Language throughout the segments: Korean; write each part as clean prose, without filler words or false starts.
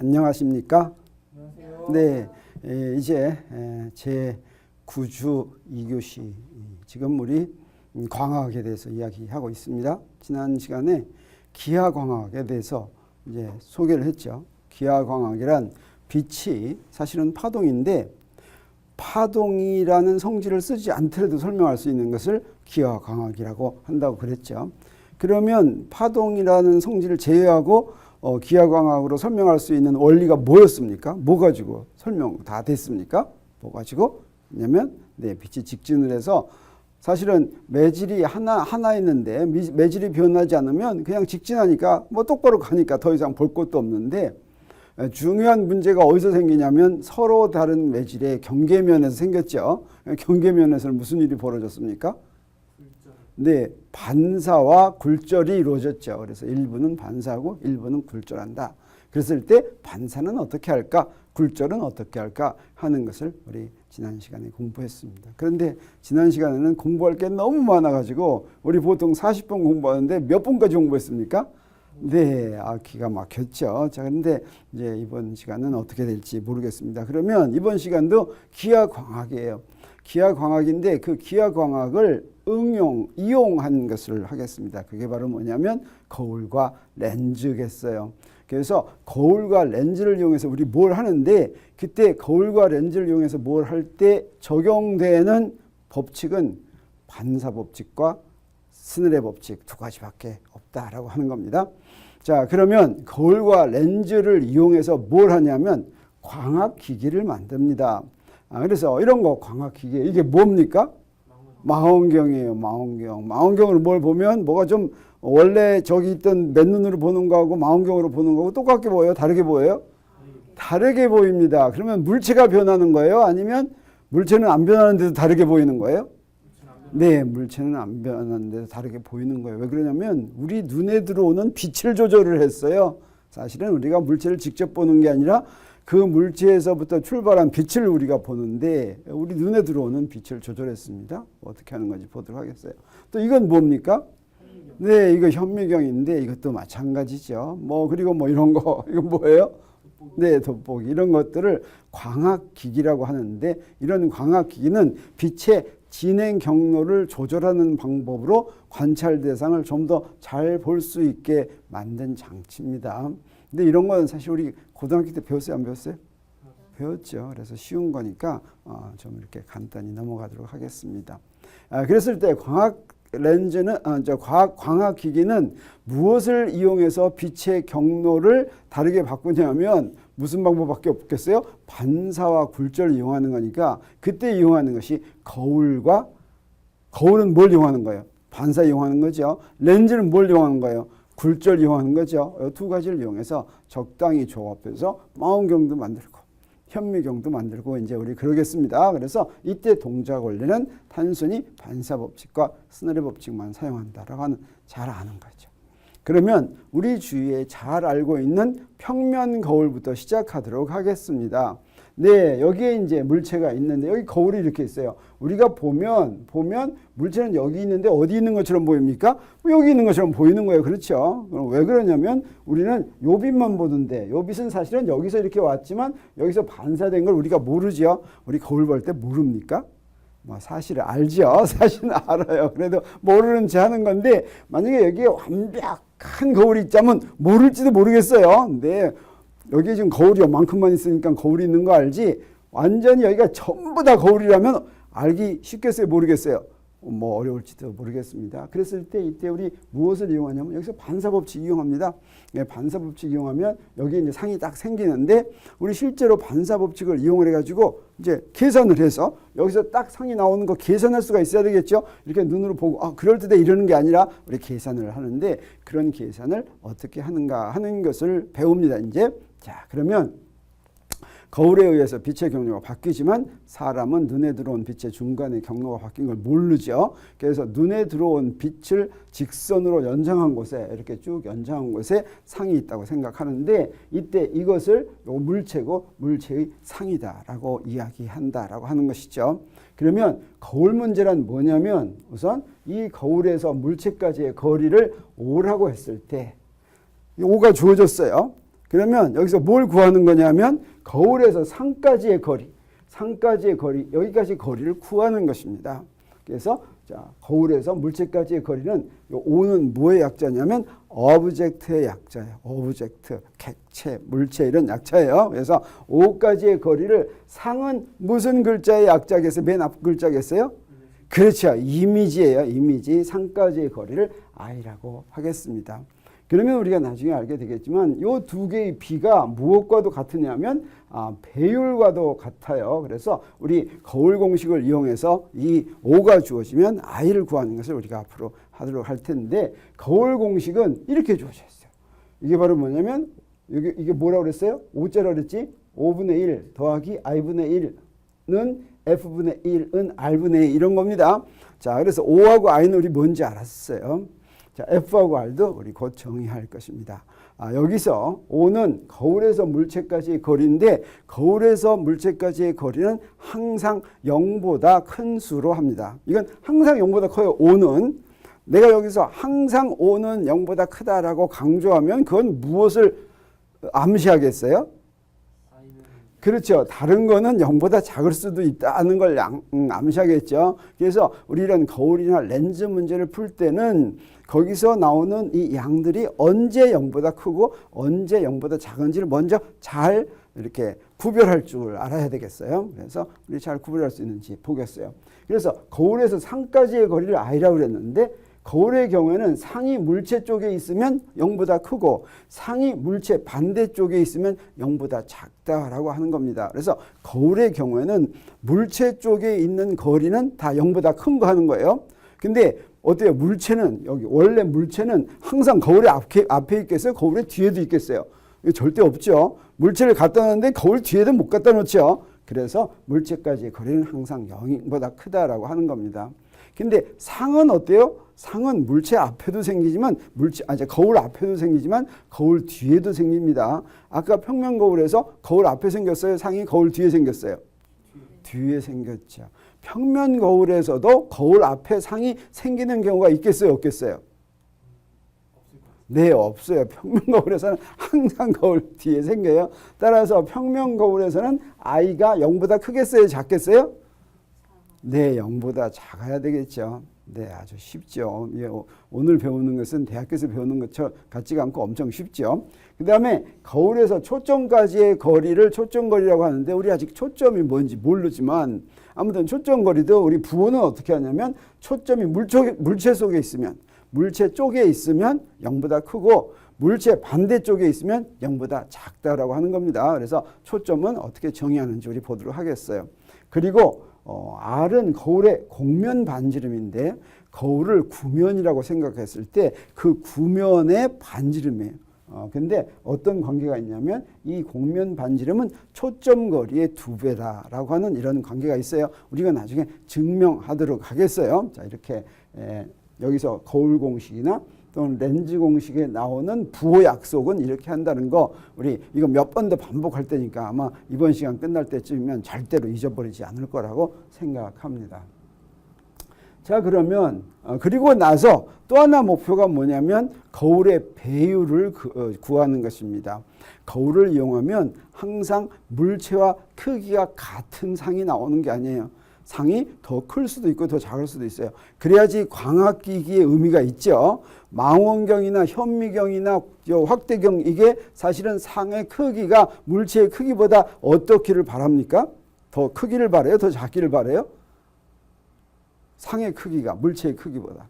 안녕하십니까? 안녕하세요. 네, 이제 제 9주 2교시 지금 우리 광학에 대해서 이야기하고 있습니다. 지난 시간에 기하광학에 대해서 이제 소개를 했죠. 기하광학이란 빛이 사실은 파동인데 파동이라는 성질을 쓰지 않더라도 설명할 수 있는 것을 기하광학이라고 한다고 그랬죠. 그러면 파동이라는 성질을 제외하고 기하광학으로 설명할 수 있는 원리가 뭐였습니까? 뭐 가지고 설명 다 됐습니까? 뭐 가지고? 왜냐면 빛이 직진을 해서 사실은 매질이 하나 있는데 매질이 변하지 않으면 그냥 직진하니까 뭐 똑바로 가니까 더 이상 볼 것도 없는데 중요한 문제가 어디서 생기냐면 서로 다른 매질의 경계면에서 생겼죠. 경계면에서는 무슨 일이 벌어졌습니까? 네, 반사와 굴절이 이루어졌죠. 그래서 일부는 반사하고 일부는 굴절한다. 그랬을 때 반사는 어떻게 할까? 굴절은 어떻게 할까? 하는 것을 우리 지난 시간에 공부했습니다. 그런데 지난 시간에는 공부할 게 너무 많아가지고 우리 보통 40분 공부하는데 몇 분까지 공부했습니까? 네, 기가 막혔죠. 자, 그런데 이제 이번 시간은 어떻게 될지 모르겠습니다. 그러면 이번 시간도 기하광학이에요. 기하광학인데 그 기하광학을 이용한 것을 하겠습니다. 그게 바로 뭐냐면 거울과 렌즈겠어요. 그래서 거울과 렌즈를 이용해서 우리 뭘 하는데 그때 거울과 렌즈를 이용해서 뭘 할 때 적용되는 법칙은 반사 법칙과 스늘의 법칙 두 가지밖에 없다라고 하는 겁니다. 자, 그러면 거울과 렌즈를 이용해서 뭘 하냐면 광학기기를 만듭니다. 그래서 이런 거 광학기기 이게 뭡니까? 망원경이에요. 망원경으로 뭘 보면 뭐가 좀 원래 저기 있던 맨눈으로 보는 거하고 망원경으로 보는 거하고 똑같게 보여요? 다르게 보여요? 다르게 보입니다. 그러면 물체가 변하는 거예요? 아니면 물체는 안 변하는데도 다르게 보이는 거예요? 네, 물체는 안 변하는데도 다르게 보이는 거예요. 왜 그러냐면 우리 눈에 들어오는 빛을 조절을 했어요. 사실은 우리가 물체를 직접 보는 게 아니라 그 물체에서부터 출발한 빛을 우리가 보는데 우리 눈에 들어오는 빛을 조절했습니다. 어떻게 하는 건지 보도록 하겠어요. 또 이건 뭡니까? 네, 이거 현미경인데 이것도 마찬가지죠. 그리고 이런 거 이건 뭐예요? 네, 돋보기 이런 것들을 광학기기라고 하는데 이런 광학기기는 빛의 진행 경로를 조절하는 방법으로 관찰 대상을 좀 더 잘 볼 수 있게 만든 장치입니다. 근데 이런 건 사실 우리 고등학교 때 배웠어요? 안 배웠어요? 배웠죠. 그래서 쉬운 거니까 좀 이렇게 간단히 넘어가도록 하겠습니다. 그랬을 때 광학기기는 무엇을 이용해서 빛의 경로를 다르게 바꾸냐면 무슨 방법밖에 없겠어요? 반사와 굴절을 이용하는 거니까 그때 이용하는 것이 거울은 뭘 이용하는 거예요? 반사 이용하는 거죠. 렌즈는 뭘 이용하는 거예요? 굴절 이용하는 거죠. 이 두 가지를 이용해서 적당히 조합해서 망원경도 만들고 현미경도 만들고 이제 우리 그러겠습니다. 그래서 이때 동작 원리는 단순히 반사 법칙과 스늘의 법칙만 사용한다라고 하는 잘 아는 거죠. 그러면 우리 주위에 잘 알고 있는 평면 거울부터 시작하도록 하겠습니다. 네, 여기에 이제 물체가 있는데 여기 거울이 이렇게 있어요. 우리가 보면 물체는 여기 있는데 어디 있는 것처럼 보입니까? 여기 있는 것처럼 보이는 거예요. 그렇죠? 그럼 왜 그러냐면 우리는 요 빛만 보는데 요 빛은 사실은 여기서 이렇게 왔지만 여기서 반사된 걸 우리가 모르죠. 우리 거울 볼 때 모릅니까? 사실은 알죠. 사실은 알아요. 그래도 모르는 체 하는 건데 만약에 여기에 완벽한 거울이 있자면 모를지도 모르겠어요. 근데 여기 지금 거울이 요만큼만 있으니까 거울이 있는 거 알지? 완전히 여기가 전부 다 거울이라면 알기 쉽겠어요? 모르겠어요? 어려울지도 모르겠습니다. 그랬을 때 이때 우리 무엇을 이용하냐면 여기서 반사법칙 이용합니다. 반사법칙 이용하면 여기 이제 상이 딱 생기는데 우리 실제로 반사법칙을 이용을 해가지고 이제 계산을 해서 여기서 딱 상이 나오는 거 계산할 수가 있어야 되겠죠. 이렇게 눈으로 보고 그럴듯해 이러는 게 아니라 우리 계산을 하는데 그런 계산을 어떻게 하는가 하는 것을 배웁니다. 이제 자, 그러면 거울에 의해서 빛의 경로가 바뀌지만 사람은 눈에 들어온 빛의 중간에 경로가 바뀐 걸 모르죠. 그래서 눈에 들어온 빛을 직선으로 연장한 곳에 이렇게 쭉 연장한 곳에 상이 있다고 생각하는데 이때 이것을 물체고 물체의 상이다라고 이야기한다라고 하는 것이죠. 그러면 거울 문제란 뭐냐면 우선 이 거울에서 물체까지의 거리를 5라고 했을 때 5가 주어졌어요. 그러면 여기서 뭘 구하는 거냐면 거울에서 상까지의 거리, 여기까지 거리를 구하는 것입니다. 그래서 자, 거울에서 물체까지의 거리는 요 O는 뭐의 약자냐면 오브젝트의 약자예요. 오브젝트, 객체, 물체 이런 약자예요. 그래서 O까지의 거리를 상은 무슨 글자의 약자겠어요? 맨 앞 글자겠어요? 그렇죠. 이미지예요. 이미지. 상까지의 거리를 I라고 하겠습니다. 그러면 우리가 나중에 알게 되겠지만 이 두 개의 비가 무엇과도 같으냐면 배율과도 같아요. 그래서 우리 거울 공식을 이용해서 이 O가 주어지면 I를 구하는 것을 우리가 앞으로 하도록 할 텐데 거울 공식은 이렇게 주어져 있어요. 이게 바로 뭐냐면 이게 뭐라고 그랬어요? 5자라고 그랬지? 5분의 1 더하기 I분의 1은 F분의 1은 R분의 1 이런 겁니다. 자, 그래서 O하고 I는 우리 뭔지 알았어요. 자, F하고 R도 우리 곧 정의할 것입니다. 여기서 O는 거울에서 물체까지의 거리인데 거울에서 물체까지의 거리는 항상 0보다 큰 수로 합니다. 이건 항상 0보다 커요. O는 내가 여기서 항상 O는 0보다 크다라고 강조하면 그건 무엇을 암시하겠어요? 그렇죠. 다른 거는 0보다 작을 수도 있다는 걸 암시하겠죠. 그래서 우리 이런 거울이나 렌즈 문제를 풀 때는 거기서 나오는 이 양들이 언제 0보다 크고 언제 0보다 작은지를 먼저 잘 이렇게 구별할 줄 알아야 되겠어요. 그래서 우리 잘 구별할 수 있는지 보겠어요. 그래서 거울에서 상까지의 거리를 I라고 그랬는데 거울의 경우에는 상이 물체 쪽에 있으면 0보다 크고 상이 물체 반대쪽에 있으면 0보다 작다라고 하는 겁니다. 그래서 거울의 경우에는 물체 쪽에 있는 거리는 다 0보다 큰 거 하는 거예요. 근데 어때요? 물체는 여기 원래 물체는 항상 거울의 앞에 있겠어요? 거울의 뒤에도 있겠어요? 이거 절대 없죠. 물체를 갖다 놓는데 거울 뒤에도 못 갖다 놓죠. 그래서 물체까지의 거리는 항상 0보다 크다라고 하는 겁니다. 근데 상은 어때요? 상은 물체 앞에도 생기지만 거울 앞에도 생기지만 거울 뒤에도 생깁니다. 아까 평면 거울에서 거울 앞에 생겼어요? 상이 거울 뒤에 생겼어요? 뒤에 생겼죠. 평면 거울에서도 거울 앞에 상이 생기는 경우가 있겠어요? 없겠어요? 네, 없어요. 평면 거울에서는 항상 거울 뒤에 생겨요. 따라서 평면 거울에서는 I가 0보다 크겠어요? 작겠어요? 네, 0보다 작아야 되겠죠. 네, 아주 쉽죠. 오늘 배우는 것은 대학교에서 배우는 것 같지가 않고 엄청 쉽죠. 그 다음에 거울에서 초점까지의 거리를 초점거리라고 하는데 우리 아직 초점이 뭔지 모르지만 아무튼 초점거리도 우리 부호는 어떻게 하냐면 초점이 물체 속에 있으면 물체 쪽에 있으면 0보다 크고 물체 반대쪽에 있으면 0보다 작다라고 하는 겁니다. 그래서 초점은 어떻게 정의하는지 우리 보도록 하겠어요. 그리고 R은 거울의 곡면 반지름인데 거울을 구면이라고 생각했을 때 그 구면의 반지름이에요. 근데 어떤 관계가 있냐면 이 곡면 반지름은 초점 거리의 2배다라고 하는 이런 관계가 있어요. 우리가 나중에 증명하도록 하겠어요. 자, 이렇게 여기서 거울 공식이나 또는 렌즈 공식에 나오는 부호 약속은 이렇게 한다는 거 우리 이거 몇 번 더 반복할 때니까 아마 이번 시간 끝날 때쯤이면 절대로 잊어버리지 않을 거라고 생각합니다. 자, 그러면 그리고 나서 또 하나 목표가 뭐냐면 거울의 배율을 구하는 것입니다. 거울을 이용하면 항상 물체와 크기가 같은 상이 나오는 게 아니에요. 상이 더 클 수도 있고 더 작을 수도 있어요. 그래야지 광학기기의 의미가 있죠. 망원경이나 현미경이나 확대경 이게 사실은 상의 크기가 물체의 크기보다 어떻기를 바랍니까? 더 크기를 바라요? 더 작기를 바라요? 상의 크기가 물체의 크기보다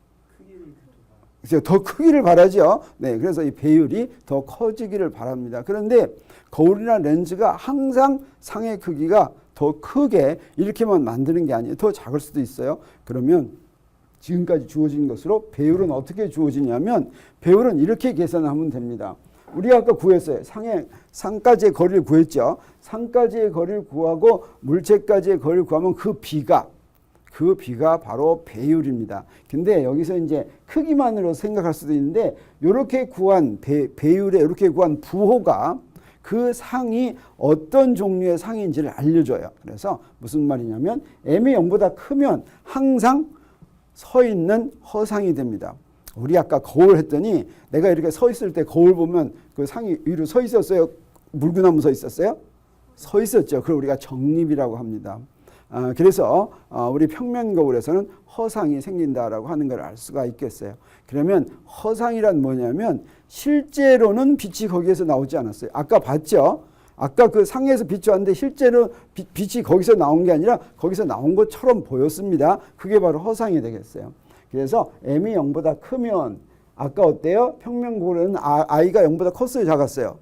더 크기를 바라죠. 네, 그래서 이 배율이 더 커지기를 바랍니다. 그런데 거울이나 렌즈가 항상 상의 크기가 더 크게 이렇게만 만드는 게 아니에요. 더 작을 수도 있어요. 그러면 지금까지 주어진 것으로 배율은 어떻게 주어지냐면 배율은 이렇게 계산하면 됩니다. 우리가 아까 구했어요. 상까지의 거리를 구했죠. 상까지의 거리를 구하고 물체까지의 거리를 구하면 그 비가 바로 배율입니다. 근데 여기서 이제 크기만으로 생각할 수도 있는데 이렇게 구한 배율에 이렇게 구한 부호가 그 상이 어떤 종류의 상인지를 알려줘요. 그래서 무슨 말이냐면 m이 0보다 크면 항상 서 있는 허상이 됩니다. 우리 아까 거울 했더니 내가 이렇게 서 있을 때 거울 보면 그 상이 위로 서 있었어요? 물구나무 서 있었어요? 서 있었죠. 그걸 우리가 정립이라고 합니다. 그래서 우리 평면 거울에서는 허상이 생긴다라고 하는 걸 알 수가 있겠어요. 그러면 허상이란 뭐냐면 실제로는 빛이 거기에서 나오지 않았어요. 아까 봤죠? 아까 그 상에서 빛이 왔는데 실제로 빛이 거기서 나온 게 아니라 거기서 나온 것처럼 보였습니다. 그게 바로 허상이 되겠어요. 그래서 m이 0보다 크면 아까 어때요? 평면 거울에는 i가 0보다 컸어요? 작았어요?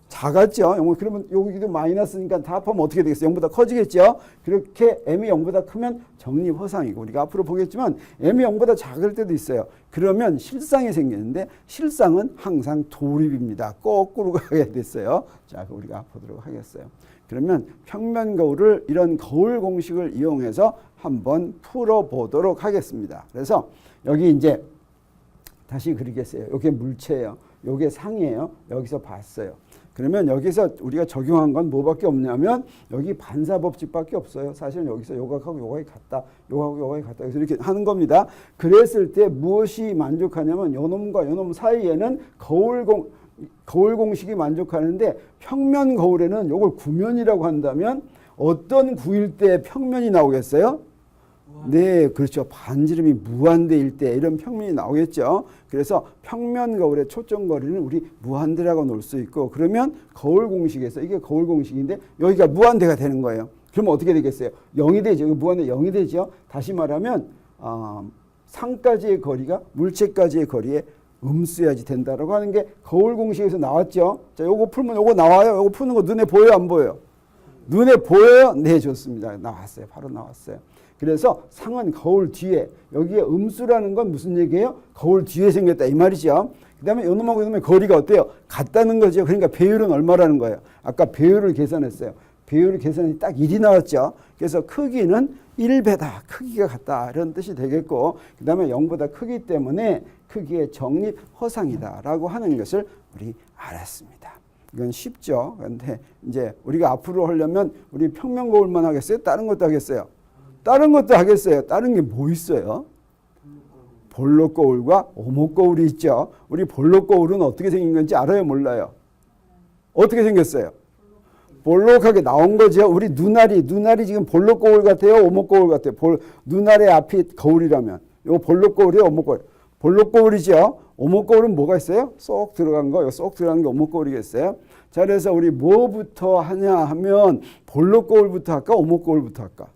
작았죠. 그러면 여기도 마이너스니까 다 합하면 어떻게 되겠어요? 0보다 커지겠죠. 그렇게 m이 0보다 크면 정립 허상이고 우리가 앞으로 보겠지만 m이 0보다 작을 때도 있어요. 그러면 실상이 생기는데 실상은 항상 도립입니다. 거꾸로 가게 됐어요. 자, 우리가 보도록 하겠어요. 그러면 평면 거울을 이런 거울 공식을 이용해서 한번 풀어보도록 하겠습니다. 그래서 여기 이제 다시 그리겠어요. 이게 물체예요. 이게 상이에요. 여기서 봤어요. 그러면 여기서 우리가 적용한 건 뭐밖에 없냐면 여기 반사법칙밖에 없어요. 사실은 여기서 요각하고 요각이 같다. 요각하고 요각이 같다. 그래서 이렇게 하는 겁니다. 그랬을 때 무엇이 만족하냐면 요놈과 요놈 사이에는 거울 공식이 만족하는데 평면 거울에는 요걸 구면이라고 한다면 어떤 구일 때 평면이 나오겠어요? 네, 그렇죠. 반지름이 무한대일 때 이런 평면이 나오겠죠. 그래서 평면 거울의 초점 거리는 우리 무한대라고 놓을 수 있고 그러면 거울 공식에서 이게 거울 공식인데 여기가 무한대가 되는 거예요. 그러면 어떻게 되겠어요? 0이 되죠. 무한대 0이 되죠. 다시 말하면 상까지의 거리가 물체까지의 거리에 음수야지 된다라고 하는 게 거울 공식에서 나왔죠. 자, 요거 풀면 요거 나와요. 요거 푸는 거 눈에 보여요, 안 보여요? 눈에 보여요? 네, 좋습니다. 나왔어요. 바로 나왔어요. 그래서 상은 거울 뒤에 여기에 음수라는 건 무슨 얘기예요? 거울 뒤에 생겼다 이 말이죠. 그 다음에 요놈하고 요놈의 거리가 어때요? 같다는 거죠. 그러니까 배율은 얼마라는 거예요? 아까 배율을 계산했어요. 배율을 계산했더니 딱 1이 나왔죠. 그래서 크기는 1배다. 크기가 같다. 이런 뜻이 되겠고 그 다음에 0보다 크기 때문에 크기의 정립 허상이다 라고 하는 것을 우리 알았습니다. 이건 쉽죠. 그런데 이제 우리가 앞으로 하려면 우리 평면 거울만 하겠어요? 다른 것도 하겠어요? 다른 것도 하겠어요. 다른 게 뭐 있어요? 볼록 거울과 오목 거울이 있죠. 우리 볼록 거울은 어떻게 생긴 건지 알아요? 몰라요? 어떻게 생겼어요? 볼록하게 나온 거죠. 우리 눈알이 지금 볼록 거울 같아요? 오목 거울 같아요? 눈알의 앞이 거울이라면 이거 볼록 거울이에요? 오목 거울? 볼록 거울이죠. 오목 거울은 뭐가 있어요? 쏙 들어간 거, 쏙 들어간 게 오목 거울이겠어요. 자, 그래서 우리 뭐부터 하냐 하면 볼록 거울부터 할까? 오목 거울부터 할까?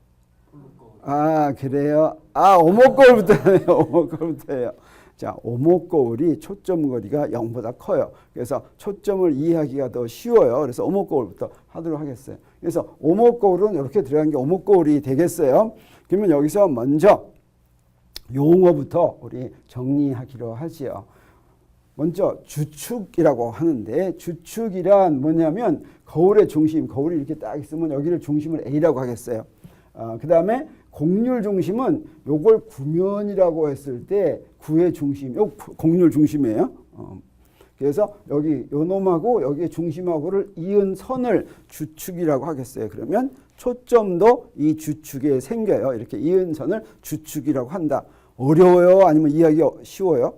아, 그래요? 오목 거울부터 하네요. 오목 거울부터 해요. 자, 오목 거울이 초점 거리가 0보다 커요. 그래서 초점을 이해하기가 더 쉬워요. 그래서 오목 거울부터 하도록 하겠어요. 그래서 오목 거울은 이렇게 들어간 게 오목 거울이 되겠어요. 그러면 여기서 먼저 용어부터 우리 정리하기로 하지요. 먼저 주축이라고 하는데 주축이란 뭐냐면 거울의 중심, 거울이 이렇게 딱 있으면 여기를 중심을 A라고 하겠어요. 그 다음에 곡률 중심은 요걸 구면이라고 했을 때 구의 중심, 요 곡률 중심이에요. 그래서 여기 요 놈하고 여기 중심하고를 이은 선을 주축이라고 하겠어요. 그러면 초점도 이 주축에 생겨요. 이렇게 이은 선을 주축이라고 한다. 어려워요? 아니면 이해하기 쉬워요?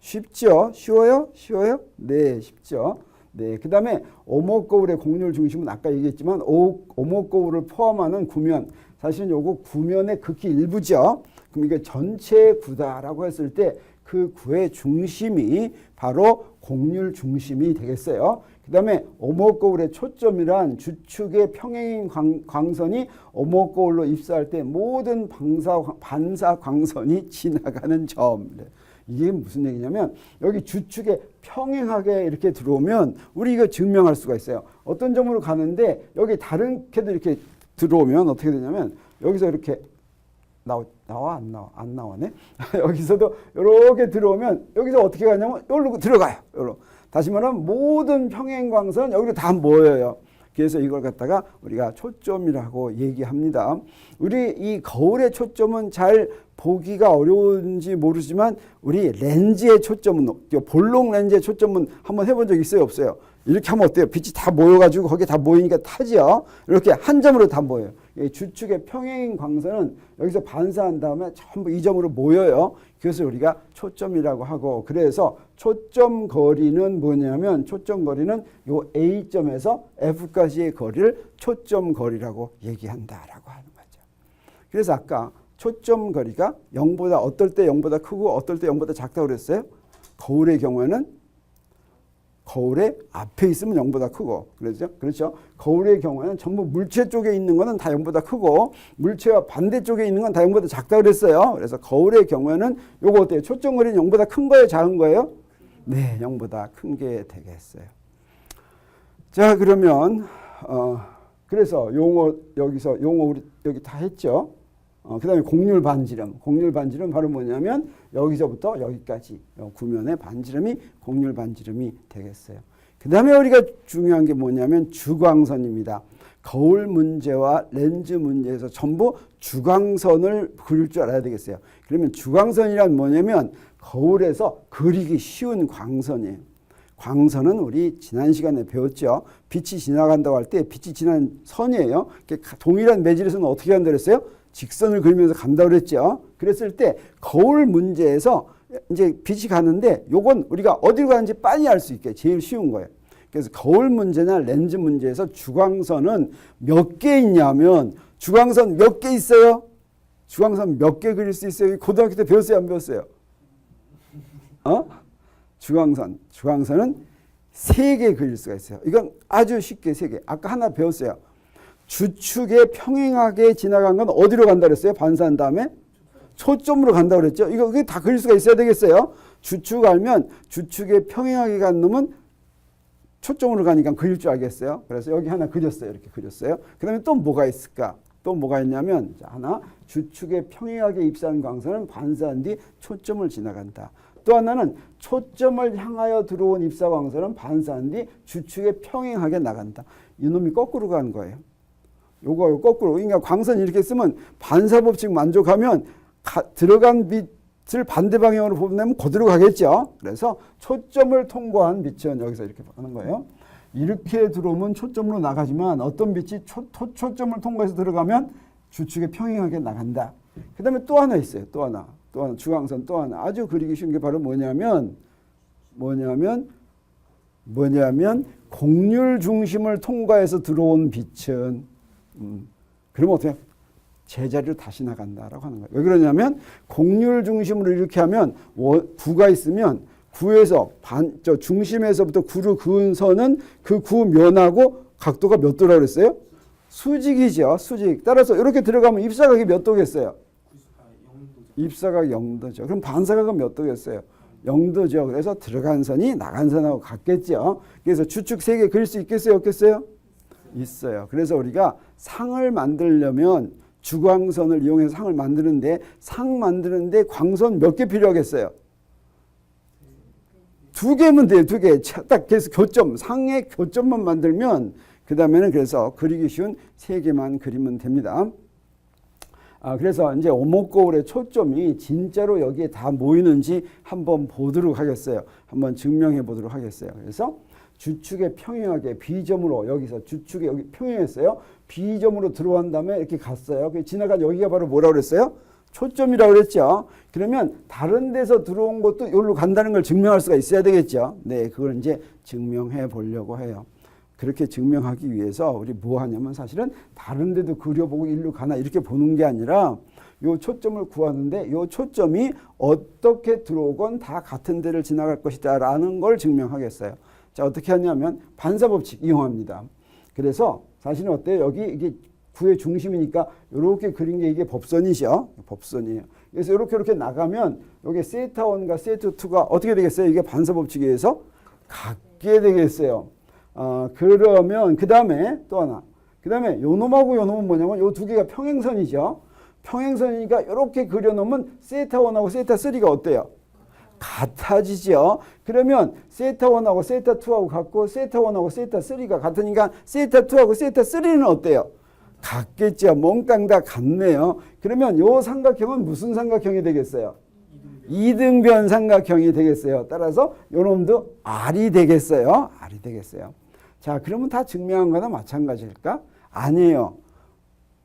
쉽죠? 쉬워요? 쉬워요? 네, 쉽죠. 네, 그 다음에 오목 거울의 곡률 중심은 아까 얘기했지만 오목 거울을 포함하는 구면, 사실은 요거 구면의 극히 일부죠. 그럼 이게 전체 구다라고 했을 때 그 구의 중심이 바로 곡률 중심이 되겠어요. 그 다음에 오목 거울의 초점이란 주축의 평행인 광선이 오목 거울로 입사할 때 모든 반사 광선이 지나가는 점. 이게 무슨 얘기냐면 여기 주축에 평행하게 이렇게 들어오면 우리 이거 증명할 수가 있어요. 어떤 점으로 가는데 여기 다른 캐도 이렇게 들어오면 어떻게 되냐면 여기서 이렇게 나와 안 나와네. 여기서도 이렇게 들어오면 여기서 어떻게 가냐면 여기로 들어가요. 여기로. 다시 말하면 모든 평행광선 여기로 다 모여요. 그래서 이걸 갖다가 우리가 초점이라고 얘기합니다. 우리 이 거울의 초점은 잘 보기가 어려운지 모르지만 우리 렌즈의 초점은, 볼록 렌즈의 초점은 한번 해본 적 있어요? 없어요? 이렇게 하면 어때요? 빛이 다 모여가지고 거기에 다 모이니까 타죠? 이렇게 한 점으로 다 모여요. 이 주축의 평행인 광선은 여기서 반사한 다음에 전부 이 점으로 모여요. 그것을 우리가 초점이라고 하고, 그래서 초점 거리는 뭐냐면 초점 거리는 요 A점에서 F까지의 거리를 초점 거리라고 얘기한다라고 하는 거죠. 그래서 아까 초점 거리가 0보다 어떨 때 0보다 크고 어떨 때 0보다 작다고 그랬어요. 거울의 경우에는 거울의 앞에 있으면 0보다 크고, 그렇죠? 거울의 경우에는 전부 물체 쪽에 있는 거는 다 0보다 크고, 물체와 반대쪽에 있는 건 다 0보다 작다고 그랬어요. 그래서 거울의 경우에는 요거 어때요? 초점 거리는 0보다 큰 거예요? 작은 거예요? 네, 0보다 큰 게 되겠어요. 자, 그러면 그래서 용어 여기서 용어 우리 여기 다 했죠. 그 다음에 곡률 반지름. 곡률 반지름 바로 뭐냐면 여기서부터 여기까지 구면의 반지름이 곡률 반지름이 되겠어요. 그 다음에 우리가 중요한 게 뭐냐면 주광선입니다. 거울 문제와 렌즈 문제에서 전부 주광선을 그릴 줄 알아야 되겠어요. 그러면 주광선이란 뭐냐면 거울에서 그리기 쉬운 광선이에요. 광선은 우리 지난 시간에 배웠죠. 빛이 지나간다고 할 때 빛이 지나는 선이에요. 동일한 매질에서는 어떻게 한다고 했어요? 직선을 그리면서 간다고 그랬죠. 그랬을 때 거울 문제에서 이제 빛이 가는데 요건 우리가 어디로 가는지 빨리 알 수 있게 제일 쉬운 거예요. 그래서 거울 문제나 렌즈 문제에서 주광선은 몇 개 있냐면 주광선 몇 개 있어요? 주광선 몇 개 그릴 수 있어요? 고등학교 때 배웠어요? 안 배웠어요? 주광선은 3개 그릴 수가 있어요. 이건 아주 쉽게 3개. 아까 하나 배웠어요. 주축에 평행하게 지나간 건 어디로 간다 그랬어요? 반사한 다음에 초점으로 간다 그랬죠. 이거 다 그릴 수가 있어야 되겠어요. 주축 알면 주축에 평행하게 간 놈은 초점으로 가니까 그릴 줄 알겠어요. 그래서 여기 하나 그렸어요. 이렇게 그렸어요. 그 다음에 또 뭐가 있을까? 또 뭐가 있냐면 하나 주축에 평행하게 입사한 광선은 반사한 뒤 초점을 지나간다. 또 하나는 초점을 향하여 들어온 입사 광선은 반사한 뒤 주축에 평행하게 나간다. 이놈이 거꾸로 가는 거예요. 요거 거꾸로. 그러니까 광선 이렇게 쓰면 반사 법칙 만족하면 들어간 빛을 반대 방향으로 보내면 그대로 가겠죠. 그래서 초점을 통과한 빛은 여기서 이렇게 하는 거예요. 이렇게 들어오면 초점으로 나가지만 어떤 빛이 초점을 통과해서 들어가면 주축에 평행하게 나간다. 그 다음에 또 하나 있어요. 또 하나 주광선 또 하나 아주 그리기 쉬운 게 바로 뭐냐면 곡률 중심을 통과해서 들어온 빛은 그러면 어떻게 제자리로 다시 나간다라고 하는 거예요. 왜 그러냐면 곡률 중심으로 이렇게 하면 구가 있으면 구에서 중심에서부터 구를 그은 선은 그 구 면하고 각도가 몇 도라고 그랬어요? 수직이죠. 수직. 따라서 이렇게 들어가면 입사각이 몇 도겠어요? 입사각 0도죠. 그럼 반사각은 몇 도겠어요? 0도죠. 그래서 들어간 선이 나간 선하고 같겠죠. 그래서 주축 3개 그릴 수 있겠어요? 없겠어요? 있어요. 그래서 우리가 상을 만들려면 주광선을 이용해서 상을 만드는데 상 만드는데 광선 몇 개 필요하겠어요? 2개면 돼요. 2개. 딱 그래서 교점, 상의 교점만 만들면 그 다음에는 그래서 그리기 쉬운 3개만 그리면 됩니다. 그래서 이제 오목거울의 초점이 진짜로 여기에 다 모이는지 한번 보도록 하겠어요. 한번 증명해 보도록 하겠어요. 그래서 주축에 평행하게 B점으로 여기서 주축에 여기 평행했어요. B점으로 들어간 다음에 이렇게 갔어요. 지나간 여기가 바로 뭐라고 그랬어요? 초점이라고 그랬죠. 그러면 다른 데서 들어온 것도 여기로 간다는 걸 증명할 수가 있어야 되겠죠. 네, 그걸 이제 증명해 보려고 해요. 그렇게 증명하기 위해서 우리 뭐 하냐면 사실은 다른 데도 그려보고 일로 가나 이렇게 보는 게 아니라 요 초점을 구하는데 요 초점이 어떻게 들어오건 다 같은 데를 지나갈 것이다 라는 걸 증명하겠어요. 자, 어떻게 하냐면 반사법칙 이용합니다. 그래서 사실은 어때요? 여기 이게 구의 중심이니까 이렇게 그린 게 이게 법선이죠. 법선이에요. 그래서 이렇게 나가면 여기 세타 1과 세타 2가 어떻게 되겠어요? 이게 반사법칙에 의해서 같게 되겠어요. 그러면 그 다음에 또 하나. 그 다음에 요 놈하고 요 놈은 뭐냐면 요 2개가 평행선이죠. 평행선이니까 이렇게 그려놓으면 세타 1하고 세타 3가 어때요? 같아지죠. 그러면 세타 1하고 세타 2하고 같고 세타 1하고 세타 3가 같으니까 세타 2하고 세타 3는 어때요? 같겠죠. 몽땅 다 같네요. 그러면 요 삼각형은 무슨 삼각형이 되겠어요? 이등변 삼각형이 되겠어요. 따라서 요 놈도 R이 되겠어요. R이 되겠어요. 자, 그러면 다 증명한 거나 마찬가지일까? 아니에요.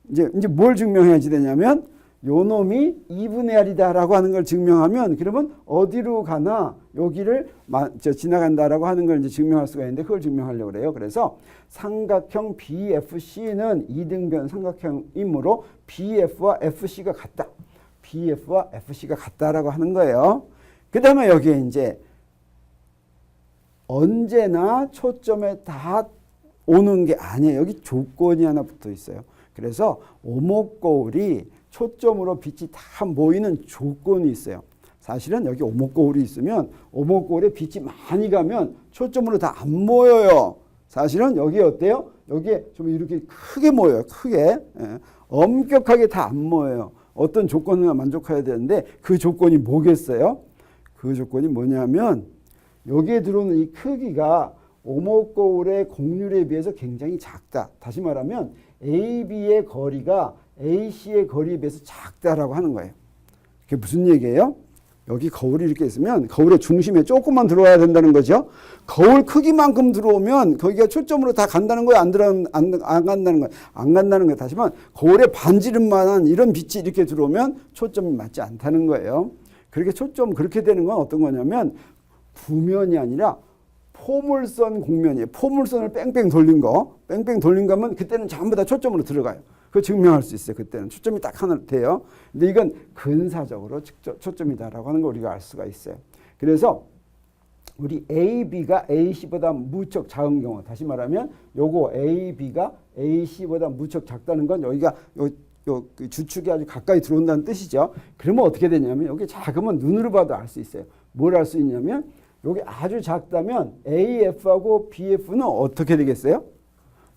이제 뭘 증명해야지 되냐면 요 놈이 2분의 R이다라고 하는 걸 증명하면 그러면 어디로 가나 여기를 지나간다라고 하는 걸 이제 증명할 수가 있는데 그걸 증명하려고 그래요. 그래서 삼각형 BFC는 이등변 삼각형이므로 BF와 FC가 같다. BF와 FC가 같다라고 하는 거예요. 그 다음에 여기에 이제 언제나 초점에 다 오는 게 아니에요. 여기 조건이 하나 붙어 있어요. 그래서 오목거울이 초점으로 빛이 다 모이는 조건이 있어요. 사실은 여기 오목거울이 있으면 오목거울에 빛이 많이 가면 초점으로 다 안 모여요. 사실은 여기 어때요? 여기에 좀 이렇게 크게 모여요. 크게. 엄격하게 다 안 모여요. 어떤 조건을 만족해야 되는데 그 조건이 뭐겠어요? 그 조건이 뭐냐면 여기에 들어오는 이 크기가 오목거울의 곡률에 비해서 굉장히 작다. 다시 말하면 AB의 거리가 AC의 거리에 비해서 작다라고 하는 거예요. 그게 무슨 얘기예요? 여기 거울이 이렇게 있으면 거울의 중심에 조금만 들어와야 된다는 거죠. 거울 크기만큼 들어오면 거기가 초점으로 다 간다는 거예요? 안 간다는 거예요? 안 간다는 거예요. 다시 말하면 거울에 반지름만한 이런 빛이 이렇게 들어오면 초점이 맞지 않다는 거예요. 그렇게 초점 그렇게 되는 건 어떤 거냐면 구면이 아니라 포물선 곡면이에요. 포물선을 뺑뺑 돌린 거. 뺑뺑 돌린 거면 그때는 전부 다 초점으로 들어가요. 그거 증명할 수 있어요. 그때는 초점이 딱 하나 돼요. 근데 이건 근사적으로 초점이다라고 하는 걸 우리가 알 수가 있어요. 그래서 우리 AB가 AC보다 무척 작은 경우, 다시 말하면 요거 AB가 AC보다 무척 작다는 건 여기가 요 주축이 아주 가까이 들어온다는 뜻이죠. 그러면 어떻게 되냐면 여기 작으면 눈으로 봐도 알 수 있어요. 뭘 알 수 있냐면 여기 아주 작다면 AF하고 BF는 어떻게 되겠어요?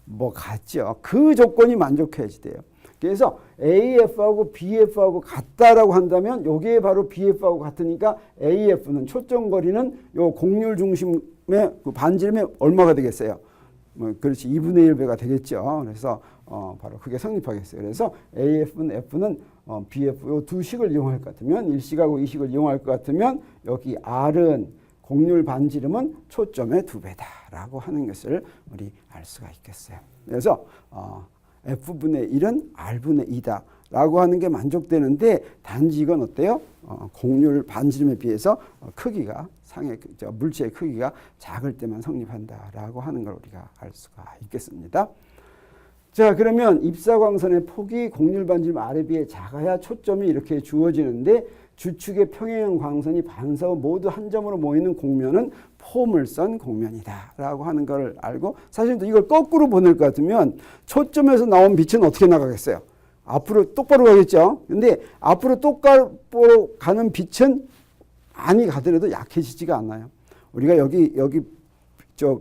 뭐 같죠. 그 조건이 만족해야지 돼요. 그래서 AF하고 BF하고 같다라고 한다면 여기에 바로 BF하고 같으니까 AF는 초점거리는 요 곡률 중심의 그 반지름에 얼마가 되겠어요? 그렇지 2분의 1배가 되겠죠. 그래서 바로 그게 성립하겠어요. 그래서 AF는 F는 BF 요 두 식을 이용할 것 같으면 일식하고 이식을 이용할 것 같으면 여기 R은 곡률 반지름은 초점의 2배다라고 하는 것을 우리 알 수가 있겠어요. 그래서 F분의 1은 R분의 2다라고 하는 게 만족되는데 단지 이건 어때요? 곡률 반지름에 비해서 크기가 물체의 크기가 작을 때만 성립한다라고 하는 걸 우리가 알 수가 있겠습니다. 자, 그러면 입사광선의 폭이 곡률 반지름 R에 비해 작아야 초점이 이렇게 주어지는데 주축의 평행형 광선이 반사후 모두 한 점으로 모이는 곡면은 포물선 곡면이다라고 하는 걸 알고 사실 또 이걸 거꾸로 보낼 것 같으면 초점에서 나온 빛은 어떻게 나가겠어요? 앞으로 똑바로 가겠죠. 근데 앞으로 똑바로 가는 빛은 많이 가더라도 약해지지가 않아요. 우리가 여기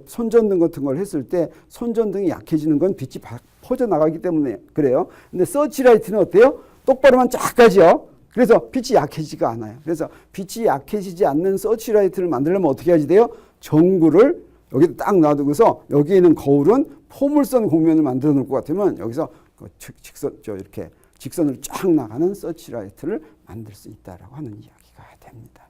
손전등 같은 걸 했을 때 손전등이 약해지는 건 빛이 퍼져나가기 때문에 그래요. 근데 서치라이트는 어때요? 똑바로만 쫙 가죠. 그래서 빛이 약해지지가 않아요. 그래서 빛이 약해지지 않는 서치라이트를 만들려면 어떻게 해야지 돼요? 전구를 여기다 딱 놔두고서 여기 있는 거울은 포물선 곡면을 만들어 놓을 것 같으면 여기서 이렇게 직선으로 쫙 나가는 서치라이트를 만들 수 있다라고 하는 이야기가 됩니다.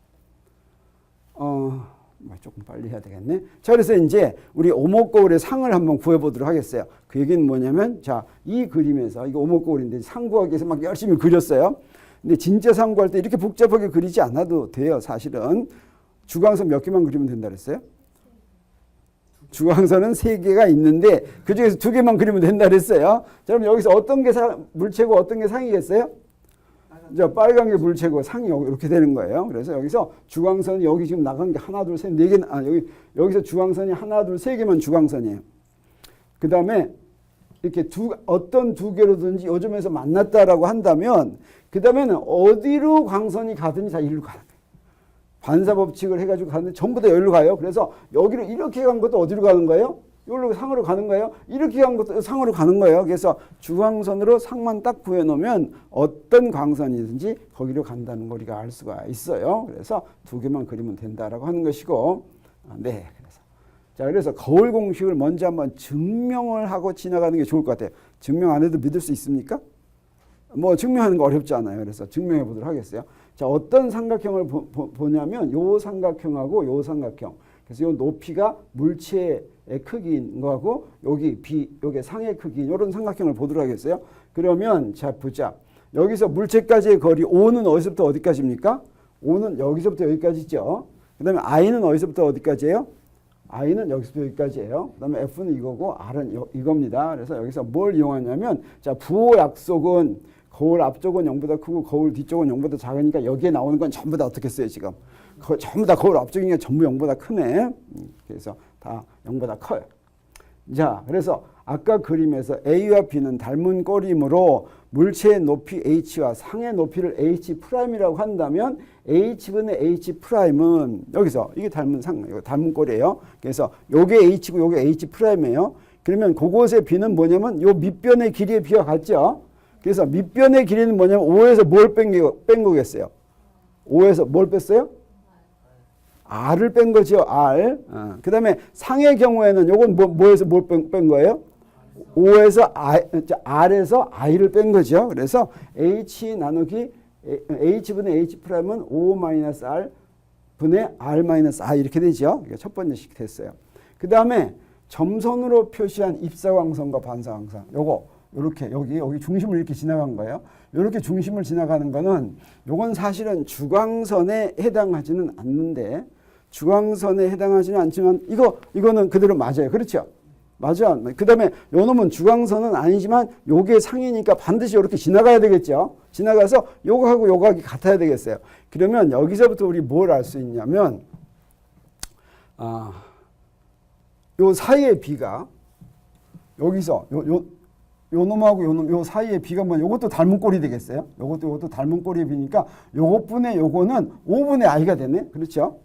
조금 빨리 해야 되겠네. 자, 그래서 이제 우리 오목거울의 상을 한번 구해보도록 하겠어요. 그 얘기는 뭐냐면, 자, 이 그림에서, 이거 오목거울인데 상 구하기 위해서 막 열심히 그렸어요. 근데 진짜 상 구할 때 이렇게 복잡하게 그리지 않아도 돼요, 사실은. 주광선 몇 개만 그리면 된다 그랬어요? 주광선은 3개가 있는데, 그 중에서 2개만 그리면 된다 그랬어요. 자, 그럼 여기서 어떤 게 물체고 어떤 게 상이겠어요? 자, 빨간 게 물체고 상이 이렇게 되는 거예요. 그래서 여기서 주광선이 여기 지금 나간 게 하나, 둘, 셋, 4개, 여기서 주광선이 하나, 둘, 3개만 주광선이에요. 그 다음에 이렇게 어떤 2개로든지 요점에서 만났다라고 한다면, 그 다음에는 어디로 광선이 가든지 다 이리로 가는 거예요. 반사법칙을 해가지고 가는데 전부 다 여기로 가요. 그래서 여기로 이렇게 간 것도 어디로 가는 거예요? 여기로 상으로 가는 거예요. 이렇게 간 것도 상으로 가는 거예요. 그래서 주광선으로 상만 딱 구해놓으면 어떤 광선이든지 거기로 간다는 걸 우리가 알 수가 있어요. 그래서 2개만 그리면 된다라고 하는 것이고, 네. 그래서 거울 공식을 먼저 한번 증명을 하고 지나가는 게 좋을 것 같아요. 증명 안 해도 믿을 수 있습니까? 뭐 증명하는 거 어렵지 않아요. 그래서 증명해 보도록 하겠어요. 자, 어떤 삼각형을 보냐면 요 삼각형하고 요 삼각형. 그래서 이 높이가 물체의 크기인 거하고 여기 요게 상의 크기 이런 삼각형을 보도록 하겠어요. 그러면 자 보자. 여기서 물체까지의 거리 O는 어디서부터 어디까지입니까? O는 여기서부터 여기까지죠. 그 다음에 I는 어디서부터 어디까지예요? I는 여기서부터 여기까지예요. 그 다음에 F는 이거고 R은 이겁니다. 그래서 여기서 뭘 이용하냐면 자 부호 약속은 거울 앞쪽은 0보다 크고 거울 뒤쪽은 0보다 작으니까 여기에 나오는 건 전부 다 어떻게 써요 지금? 전부 다 거울 앞쪽이니까 전부 0보다 크네. 그래서 다 0보다 커요. 자, 그래서 아까 그림에서 A와 B는 닮은 꼴이므로 물체의 높이 H와 상의 높이를 H'이라고 한다면 H분의 H'은 여기서 이게 닮은 이거 닮은 꼴이에요. 그래서 요게 H고 요게 H'이에요. 그러면 그곳의 B는 뭐냐면 요 밑변의 길이의 B와 같죠? 그래서 밑변의 길이는 뭐냐면 5에서 뭘 뺀 거겠어요? 5에서 뭘 뺐어요? R을 뺀 거죠. R. 그 다음에 상의 경우에는 요건 뭐에서 뭘 뺀 거예요? 5에서 R에서 I를 뺀 거죠. 그래서 H 나누기 H분의 H'은 5-R 분의 R-I 이렇게 되죠. 이게 첫 번째 식 됐어요. 그 다음에 점선으로 표시한 입사광선과 반사광선. 요렇게 여기 중심을 이렇게 지나간 거예요. 이렇게 중심을 지나가는 거는 요건 사실은 주광선에 해당하지는 않는데 주광선에 해당하지는 않지만 이거는 그대로 맞아요. 그렇죠? 맞아. 그 다음에 요 놈은 주광선은 아니지만 요게 상이니까 반드시 이렇게 지나가야 되겠죠. 지나가서 요거하고 요거하기 같아야 되겠어요. 그러면 여기서부터 우리 뭘 알 수 있냐면 요 사이의 비가 여기서 요 놈하고 요 사이의 비가 뭐 요것도 닮은 꼴이 되겠어요. 요것도 닮은 꼴이 비니까 요것분의 요거는 5분의 I가 되네. 그렇죠?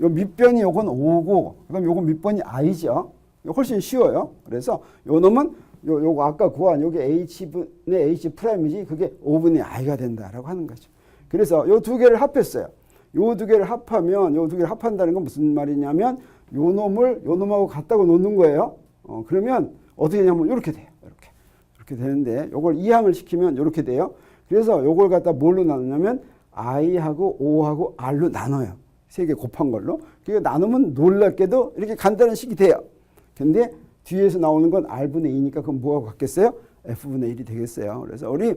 요 밑변이 요건 5고 그다음 요건 밑변이 I죠. 훨씬 쉬워요. 그래서 요 놈은 요거 아까 구한 요게 H분의 H'이지 그게 5분의 I가 된다라고 하는 거죠. 그래서 요 두 개를 합했어요. 요 두 개를 합하면 요 두 개를 합한다는 건 무슨 말이냐면 요 놈하고 같다고 놓는 거예요. 그러면 어떻게 되냐면 이렇게 돼요. 이렇게 되는데 요걸 이항을 시키면 이렇게 돼요. 그래서 요걸 갖다 뭘로 나누냐면 I하고 O하고 R로 나눠요. 세 개 곱한 걸로. 그게 나누면 놀랍게도 이렇게 간단한 식이 돼요. 근데 뒤에서 나오는 건 R분의 2니까 그럼 뭐하고 같겠어요? F분의 1이 되겠어요. 그래서 우리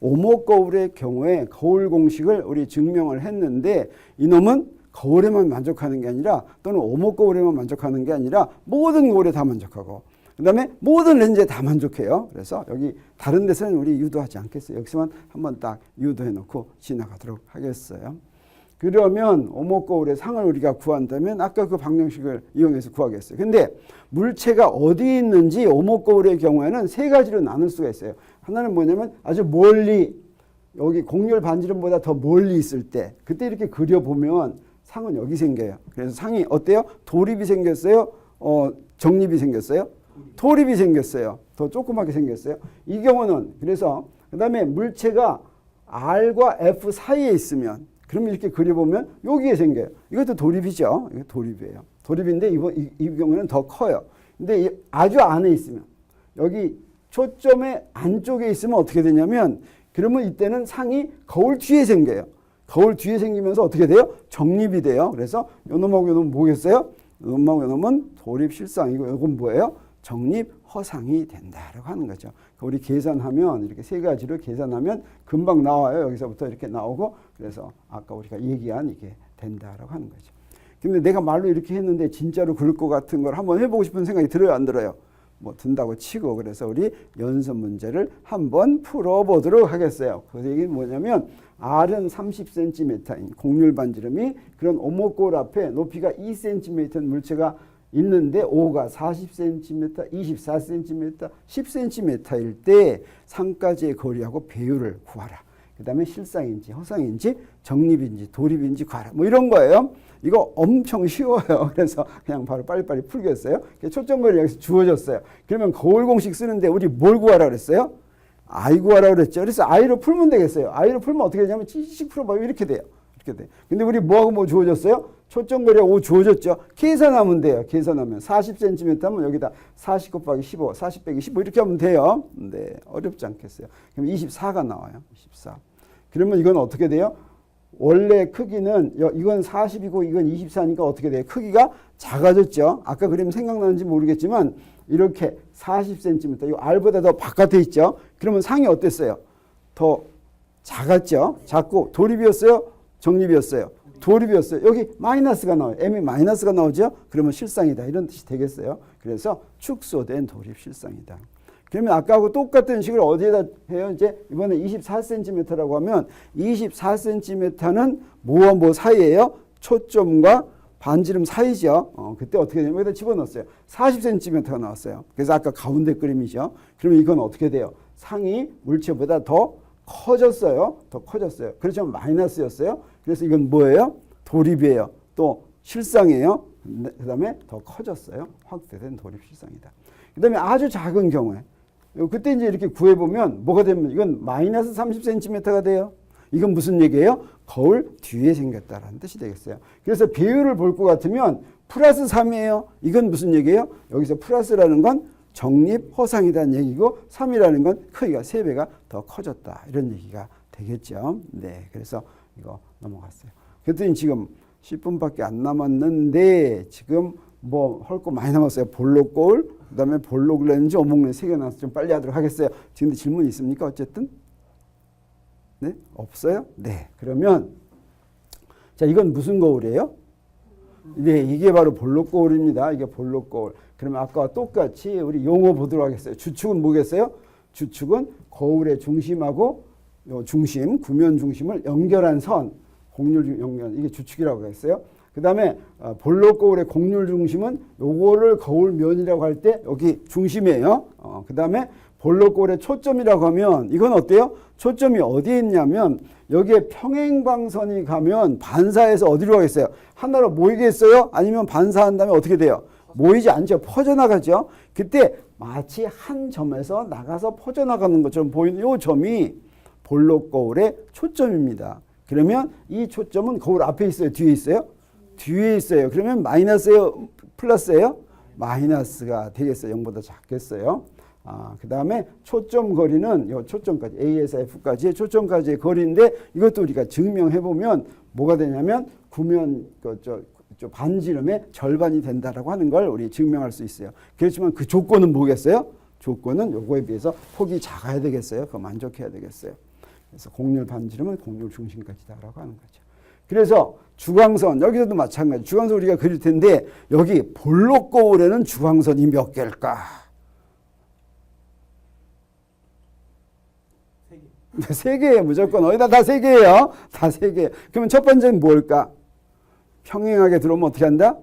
오목 거울의 경우에 거울 공식을 우리 증명을 했는데 이놈은 거울에만 만족하는 게 아니라 또는 오목 거울에만 만족하는 게 아니라 모든 거울에 다 만족하고 그 다음에 모든 렌즈에 다 만족해요. 그래서 여기 다른 데서는 우리 유도하지 않겠어요. 여기서만 한번 딱 유도해 놓고 지나가도록 하겠어요. 그러면 오목 거울의 상을 우리가 구한다면 아까 그 방정식을 이용해서 구하겠어요. 근데 물체가 어디 있는지 오목 거울의 경우에는 세 가지로 나눌 수가 있어요. 하나는 뭐냐면 아주 멀리 여기 공률 반지름보다 더 멀리 있을 때 그때 이렇게 그려보면 상은 여기 생겨요. 그래서 상이 어때요? 도립이 생겼어요? 정립이 생겼어요? 도립이 생겼어요. 더 조그맣게 생겼어요. 이 경우는 그래서 그 다음에 물체가 R과 F 사이에 있으면 그럼 이렇게 그려보면 여기에 생겨요. 이것도 도립이죠. 이거 도립이에요. 도립인데 이 경우는 더 커요. 근데 아주 안에 있으면 여기 초점의 안쪽에 있으면 어떻게 되냐면 그러면 이때는 상이 거울 뒤에 생겨요. 거울 뒤에 생기면서 어떻게 돼요? 정립이 돼요. 그래서 요 놈하고 요 놈은 뭐겠어요? 요 놈하고 요 놈은 도립 실상이고 요건 뭐예요? 정립 허상이 된다라고 하는 거죠. 우리 계산하면 이렇게 세 가지로 계산하면 금방 나와요. 여기서부터 이렇게 나오고 그래서 아까 우리가 얘기한 이게 된다라고 하는 거죠. 근데 내가 말로 이렇게 했는데 진짜로 그럴 것 같은 걸 한번 해보고 싶은 생각이 들어요, 안 들어요? 뭐 든다고 치고 그래서 우리 연습 문제를 한번 풀어보도록 하겠어요. 그 얘기는 뭐냐면 R은 30cm인 공률 반지름이 그런 오목거울 앞에 높이가 2cm인 물체가 있는데 O가 40cm, 24cm, 10cm일 때 상까지의 거리하고 배율을 구하라. 그 다음에 실상인지 허상인지 정립인지 도립인지 구하라. 뭐 이런 거예요. 이거 엄청 쉬워요. 그래서 그냥 바로 빨리빨리 풀겠어요. 초점거리 여기서 주어졌어요. 그러면 거울 공식 쓰는데 우리 뭘 구하라 그랬어요? I 구하라 그랬죠. 그래서 I로 풀면 되겠어요. I로 풀면 어떻게 되냐면 씩 풀어봐요. 이렇게 돼요. 이렇게 돼. 근데 우리 뭐하고 뭐 주어졌어요? 초점거리가 5 주어졌죠. 계산하면 돼요. 계산하면 40cm 하면 여기다 40 곱하기 15, 40 빼기 15 이렇게 하면 돼요. 네, 어렵지 않겠어요. 그럼 24가 나와요. 24. 그러면 이건 어떻게 돼요? 원래 크기는 이건 40이고 이건 24니까 어떻게 돼요? 크기가 작아졌죠. 아까 그림 생각나는지 모르겠지만 이렇게 40cm, 이 R보다 더 바깥에 있죠. 그러면 상이 어땠어요? 더 작았죠. 작고 돌입이었어요? 정립이었어요? 돌입이었어요. 여기 마이너스가 나와요. M이 마이너스가 나오죠. 그러면 실상이다. 이런 뜻이 되겠어요. 그래서 축소된 돌입 실상이다. 그러면 아까하고 똑같은 식을 어디에다 해요? 이제 이번에 24cm라고 하면 24cm는 뭐와 뭐 사이예요? 초점과 반지름 사이죠. 그때 어떻게 되냐면 여기다 집어넣었어요. 40cm가 나왔어요. 그래서 아까 가운데 그림이죠. 그러면 이건 어떻게 돼요? 상이 물체보다 더 커졌어요. 더 커졌어요. 그렇지만 마이너스였어요. 그래서 이건 뭐예요? 돌입이에요. 또 실상이에요. 그 다음에 더 커졌어요. 확대된 돌입 실상이다. 그 다음에 아주 작은 경우에 그때 이제 이렇게 구해보면 뭐가 되면 이건 마이너스 30cm가 돼요. 이건 무슨 얘기예요? 거울 뒤에 생겼다라는 뜻이 되겠어요. 그래서 배율을 볼 것 같으면 플러스 3이에요. 이건 무슨 얘기예요? 여기서 플러스라는 건 정립 허상이라는 얘기고 3이라는 건 크기가 3배가 더 커졌다. 이런 얘기가 되겠죠. 네, 그래서 이거 넘어갔어요. 그랬더니 지금 10분밖에 안 남았는데 지금 뭐 할 거 많이 남았어요. 볼록 거울, 그 다음에 볼록 렌즈, 오목 렌즈 3개 나와서 좀 빨리 하도록 하겠어요. 지금 질문 있습니까? 어쨌든? 네? 없어요? 네. 그러면 자, 이건 무슨 거울이에요? 네, 이게 바로 볼록 거울입니다. 이게 볼록 거울. 그러면 아까와 똑같이 우리 용어 보도록 하겠어요. 주축은 뭐겠어요? 주축은 거울의 중심하고 요 중심, 구면 중심을 연결한 선, 곡률 연결, 이게 주축이라고 했어요. 그 다음에 볼록 거울의 곡률 중심은 요거를 거울면이라고 할 때 여기 중심이에요. 그 다음에 볼록 거울의 초점이라고 하면 이건 어때요? 초점이 어디에 있냐면 여기에 평행광선이 가면 반사해서 어디로 가겠어요? 하나로 모이겠어요? 아니면 반사한 다음에 어떻게 돼요? 모이지 않죠. 퍼져나가죠. 그때 마치 한 점에서 나가서 퍼져나가는 것처럼 보이는 이 점이 볼록 거울의 초점입니다. 그러면 이 초점은 거울 앞에 있어요? 뒤에 있어요? 뒤에 있어요. 그러면 마이너스예요? 플러스예요? 마이너스가 되겠어요. 0보다 작겠어요. 그 다음에 초점 거리는 요 초점까지 A에서 F까지의 초점까지의 거리인데 이것도 우리가 증명해보면 뭐가 되냐면 구면 반지름의 절반이 된다라고 하는 걸 우리 증명할 수 있어요. 그렇지만 그 조건은 뭐겠어요? 조건은 요거에 비해서 폭이 작아야 되겠어요. 그거 만족해야 되겠어요. 그래서 곡률 반지름은 곡률 중심까지다라고 하는 거죠. 그래서 주광선 여기서도 마찬가지. 주광선 우리가 그릴 텐데 여기 볼록 거울에는 주광선이 몇 개일까? 3개예요. 무조건 어디다 다 3개예요. 다 3개. 그러면 첫 번째는 뭘까? 평행하게 들어오면 어떻게 한다?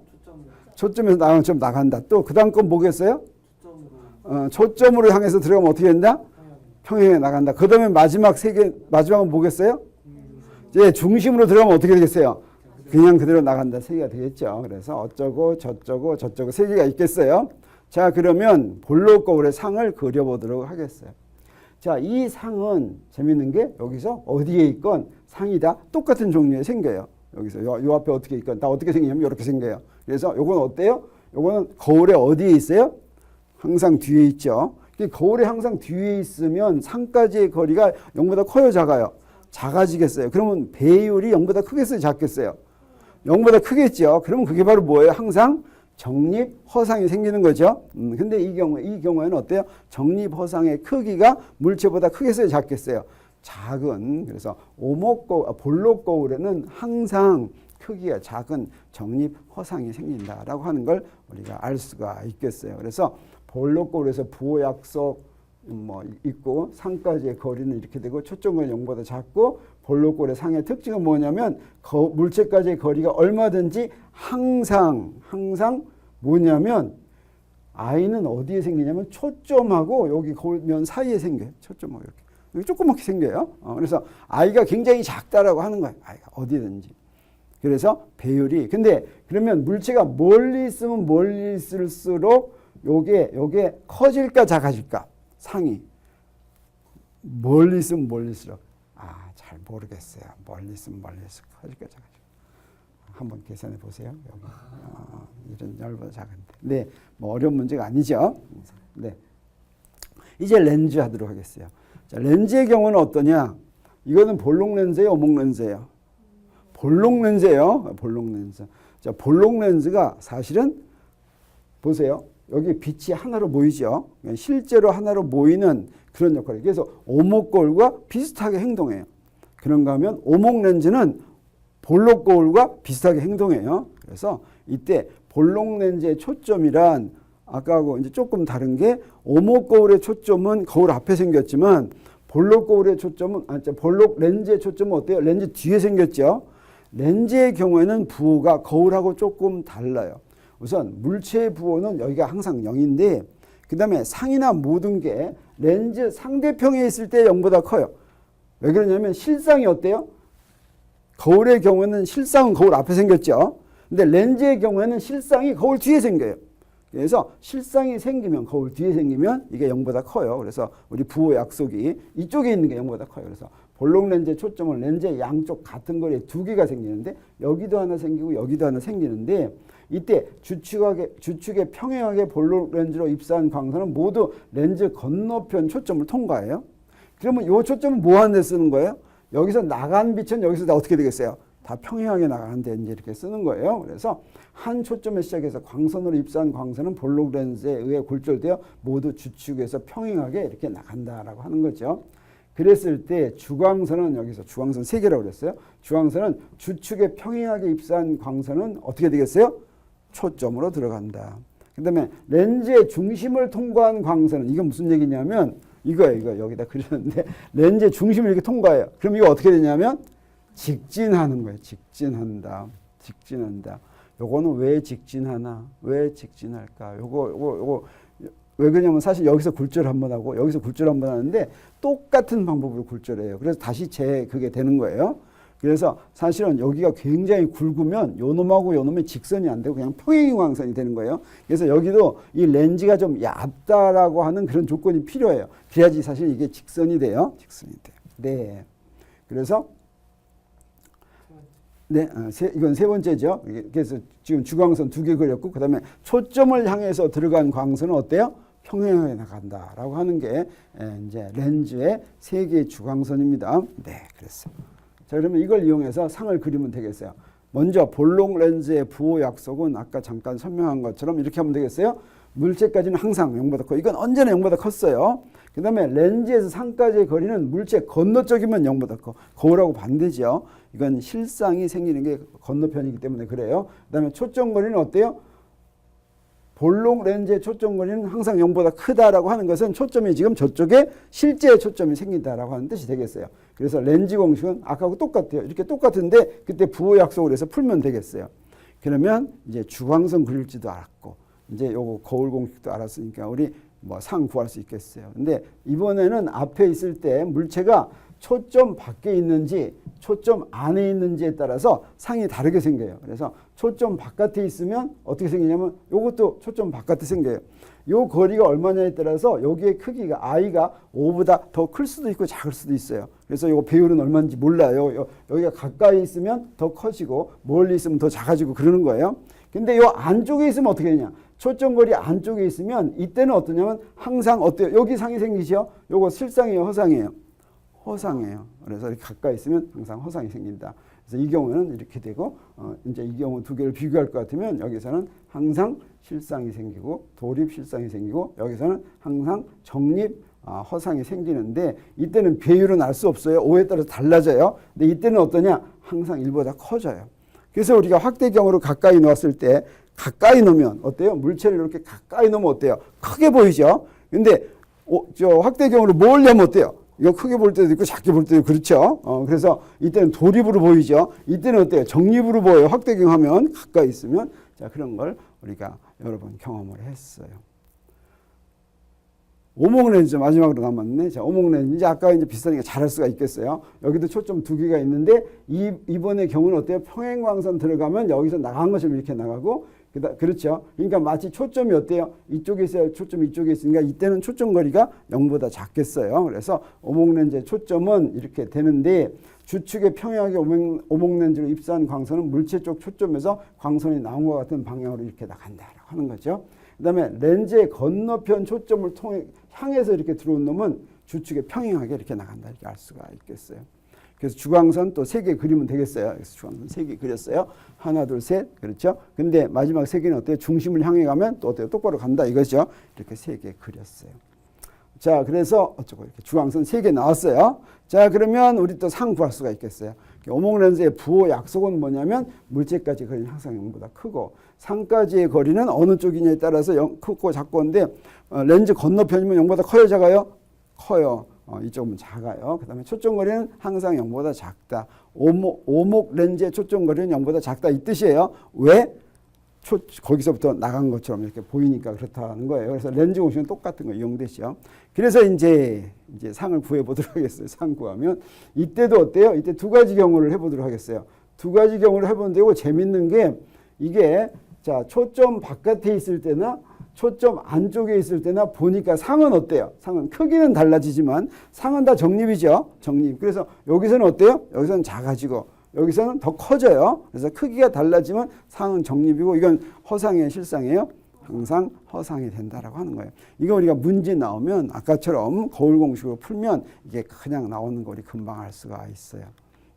초점에서 나가면 좀 나간다. 또 그 다음 건 뭐겠어요? 초점으로 향해서 들어가면 어떻게 된다? 평행에 나간다. 그 다음에 마지막 3개, 마지막은 뭐겠어요? 이제 중심으로 들어가면 어떻게 되겠어요? 그냥 그대로 나간다. 3개가 되겠죠. 그래서 어쩌고 저쩌고 3개가 있겠어요. 자, 그러면 볼록 거울의 상을 그려보도록 하겠어요. 자, 이 상은 재밌는 게 여기서 어디에 있건 상이 다 똑같은 종류에 생겨요. 여기서 요 앞에 어떻게 있건 다 어떻게 생기냐면 이렇게 생겨요. 그래서 요건 어때요? 요거는 거울에 어디에 있어요? 항상 뒤에 있죠. 거울에 항상 뒤에 있으면 상까지의 거리가 0보다 커요, 작아요? 작아지겠어요. 그러면 배율이 0보다 크겠어요, 작겠어요? 0보다 크겠죠. 그러면 그게 바로 뭐예요? 항상 정립 허상이 생기는 거죠. 근데 이 경우에는 어때요? 정립 허상의 크기가 물체보다 크겠어요, 작겠어요? 작은. 그래서 볼록 거울에는 항상 크기가 작은 정립 허상이 생긴다라고 하는 걸 우리가 알 수가 있겠어요. 그래서 볼록 거울에서 부호 약속 뭐 있고 상까지의 거리는 이렇게 되고 초점은 0보다 작고 볼록 거울의 상의 특징은 뭐냐면 물체까지의 거리가 얼마든지 항상 뭐냐면 I는 어디에 생기냐면 초점하고 여기 거울면 사이에 생겨요. 초점하고 이렇게. 여기 조그맣게 생겨요. 그래서 I가 굉장히 작다라고 하는 거예요. I가 어디든지. 그래서 배율이. 근데 그러면 물체가 멀리 있으면 멀리 있을수록 요게 커질까 작아질까? 상이. 멀리 있으면 멀리일수록. 잘 모르겠어요. 멀리 있으면 멀리일수록 커질까 작아질까? 한번 계산해 보세요. 여기. 이런 열보다 작은데. 네, 뭐 어려운 문제가 아니죠. 네. 이제 렌즈 하도록 하겠어요. 자, 렌즈의 경우는 어떠냐? 이거는 볼록 렌즈예요, 오목 렌즈예요? 볼록 렌즈예요. 볼록 렌즈. 자, 볼록 렌즈가 사실은 보세요. 여기 빛이 하나로 모이죠. 실제로 하나로 모이는 그런 역할이에요. 그래서 오목 거울과 비슷하게 행동해요. 그런가 하면 오목 렌즈는 볼록 거울과 비슷하게 행동해요. 그래서 이때 볼록 렌즈의 초점이란 아까하고 이제 조금 다른 게 오목 거울의 초점은 거울 앞에 생겼지만 볼록 거울의 초점은 볼록 렌즈의 초점은 어때요? 렌즈 뒤에 생겼죠. 렌즈의 경우에는 부호가 거울하고 조금 달라요. 우선 물체의 부호는 여기가 항상 0인데 그 다음에 상이나 모든 게 렌즈 상대평에 있을 때 0보다 커요. 왜 그러냐면 실상이 어때요? 거울의 경우에는 실상은 거울 앞에 생겼죠. 근데 렌즈의 경우에는 실상이 거울 뒤에 생겨요. 그래서 실상이 생기면 거울 뒤에 생기면 이게 0보다 커요. 그래서 우리 부호 약속이 이쪽에 있는 게 0보다 커요. 그래서 볼록 렌즈의 초점은 렌즈의 양쪽 같은 거리에 두 개가 생기는데 여기도 하나 생기고 여기도 하나 생기는데 이때 주축에 평행하게 볼록 렌즈로 입사한 광선은 모두 렌즈 건너편 초점을 통과해요. 그러면 이 초점은 뭐 하는 데 쓰는 거예요? 여기서 나간 빛은 여기서 다 어떻게 되겠어요? 다 평행하게 나가는데 이제 이렇게 쓰는 거예요. 그래서 한 초점에 시작해서 광선으로 입사한 광선은 볼록 렌즈에 의해 굴절되어 모두 주축에서 평행하게 이렇게 나간다라고 하는 거죠. 그랬을 때 주광선은 여기서 주광선 3개라고 그랬어요. 주광선은 주축에 평행하게 입사한 광선은 어떻게 되겠어요? 초점으로 들어간다. 그 다음에 렌즈의 중심을 통과한 광선은 이건 무슨 얘기냐면 이거 여기다 그렸는데 렌즈의 중심을 이렇게 통과해요. 그럼 이거 어떻게 되냐면 직진하는 거예요. 직진한다. 요거는 왜 직진하나? 왜 직진할까? 요거 왜 그러냐면 사실 여기서 굴절 한번 하고 여기서 굴절 한번 하는데 똑같은 방법으로 굴절해요. 그래서 다시 그게 되는 거예요. 그래서 사실은 여기가 굉장히 굵으면 요놈하고 요놈의 직선이 안 되고 그냥 평행광선이 되는 거예요. 그래서 여기도 이 렌즈가 좀 얇다라고 하는 그런 조건이 필요해요. 그래야지 사실 이게 직선이 돼요. 네. 그래서 네, 이건 세 번째죠. 그래서 지금 주광선 2개 그렸고 그 다음에 초점을 향해서 들어간 광선은 어때요? 평행하게 나간다라고 하는 게 이제 렌즈의 3개의 주광선입니다. 네, 그랬어요. 자, 그러면 이걸 이용해서 상을 그리면 되겠어요. 먼저 볼록 렌즈의 부호 약속은 아까 잠깐 설명한 것처럼 이렇게 하면 되겠어요. 물체까지는 항상 0보다 커. 이건 언제나 0보다 컸어요. 그 다음에 렌즈에서 상까지의 거리는 물체 건너쪽이면 0보다 커. 거울하고 반대죠. 이건 실상이 생기는 게 건너편이기 때문에 그래요. 그 다음에 초점 거리는 어때요? 볼록 렌즈의 초점 거리는 항상 0보다 크다라고 하는 것은 초점이 지금 저쪽에 실제 초점이 생긴다라고 하는 뜻이 되겠어요. 그래서 렌즈 공식은 아까하고 똑같아요. 이렇게 똑같은데 그때 부호 약속을 해서 풀면 되겠어요. 그러면 이제 주광선 그릴지도 알았고 이제 요거 거울 공식도 알았으니까 우리 뭐 상 구할 수 있겠어요. 근데 이번에는 앞에 있을 때 물체가 초점 밖에 있는지 초점 안에 있는지에 따라서 상이 다르게 생겨요. 그래서 초점 바깥에 있으면 어떻게 생기냐면 요것도 초점 바깥에 생겨요. 요 거리가 얼마냐에 따라서 여기의 크기가 i가 5보다 더 클 수도 있고 작을 수도 있어요. 그래서 요 배율은 얼마인지 몰라요. 여기가 가까이 있으면 더 커지고 멀리 있으면 더 작아지고 그러는 거예요. 근데 요 안쪽에 있으면 어떻게 되냐? 초점거리 안쪽에 있으면 이때는 어떠냐면 항상 어때요? 여기 상이 생기죠? 요거 실상이에요, 허상이에요? 허상이에요. 그래서 이렇게 가까이 있으면 항상 허상이 생긴다. 그래서 이 경우는 이렇게 되고 이제 이 경우 두 개를 비교할 것 같으면 여기서는 항상 실상이 생기고 도립 실상이 생기고 여기서는 항상 정립 허상이 생기는데 이때는 배율은 알 수 없어요. 5에 따라서 달라져요. 근데 이때는 어떠냐? 항상 1보다 커져요. 그래서 우리가 확대경으로 가까이 놓았을 때 가까이 놓으면 어때요? 물체를 이렇게 가까이 놓으면 어때요? 크게 보이죠? 근데 저 확대경으로 멀리 하면 어때요? 이거 크게 볼 때도 있고 작게 볼 때도 그렇죠. 그래서 이때는 도립으로 보이죠. 이때는 어때요? 정립으로 보여요. 확대경 하면 가까이 있으면. 자, 그런 걸 우리가 여러 번 경험을 했어요. 오목 렌즈 마지막으로 남았네. 자, 오목 렌즈 이제 아까 이제 비슷하니까 잘할 수가 있겠어요. 여기도 초점 2개가 있는데 이번의 경우는 어때요? 평행광선 들어가면 여기서 나간 것처럼 이렇게 나가고 그렇죠. 그러니까 마치 초점이 어때요? 이쪽에 있어요. 초점이 이쪽에 있으니까 이때는 초점 거리가 0보다 작겠어요. 그래서 오목 렌즈의 초점은 이렇게 되는데 주축에 평행하게 오목 렌즈로 입사한 광선은 물체 쪽 초점에서 광선이 나온 것 같은 방향으로 이렇게 나간다라고 하는 거죠. 그 다음에 렌즈의 건너편 초점을 향해서 이렇게 들어온 놈은 주축에 평행하게 이렇게 나간다. 이렇게 알 수가 있겠어요. 그래서 주광선 또 3개 그리면 되겠어요. 그래서 주광선 3개 그렸어요. 하나, 둘, 셋. 그렇죠? 근데 마지막 3개는 어때요? 중심을 향해 가면 또 어때요? 똑바로 간다 이거죠. 이렇게 3개 그렸어요. 자, 그래서 어쩌고 이렇게 주광선 3개 나왔어요. 자, 그러면 우리 또 상 구할 수가 있겠어요. 오목 렌즈의 부호 약속은 뭐냐면 물체까지 거리는 항상 0보다 크고 상까지의 거리는 어느 쪽이냐에 따라서 크고 작고인데 렌즈 건너편이면 0보다 커요, 작아요? 커요. 이쪽은 작아요. 그 다음에 초점거리는 항상 0보다 작다. 오목 렌즈의 초점거리는 0보다 작다 이 뜻이에요. 왜? 거기서부터 나간 것처럼 이렇게 보이니까 그렇다는 거예요. 그래서 렌즈 공식은 똑같은 거 이용되죠. 그래서 이제 상을 구해보도록 하겠어요. 상 구하면 이때도 어때요? 이때 2가지 경우를 해보도록 하겠어요. 2가지 경우를 해보면 되고 재밌는 게 이게 자 초점 바깥에 있을 때나 초점 안쪽에 있을 때나 보니까 상은 어때요? 상은 크기는 달라지지만 상은 다 정립이죠. 정립. 그래서 여기서는 어때요? 여기서는 작아지고 여기서는 더 커져요. 그래서 크기가 달라지면 상은 정립이고 이건 허상의 실상이에요. 항상 허상이 된다라고 하는 거예요. 이거 우리가 문제 나오면 아까처럼 거울 공식으로 풀면 이게 그냥 나오는 거 우리 금방 알 수가 있어요.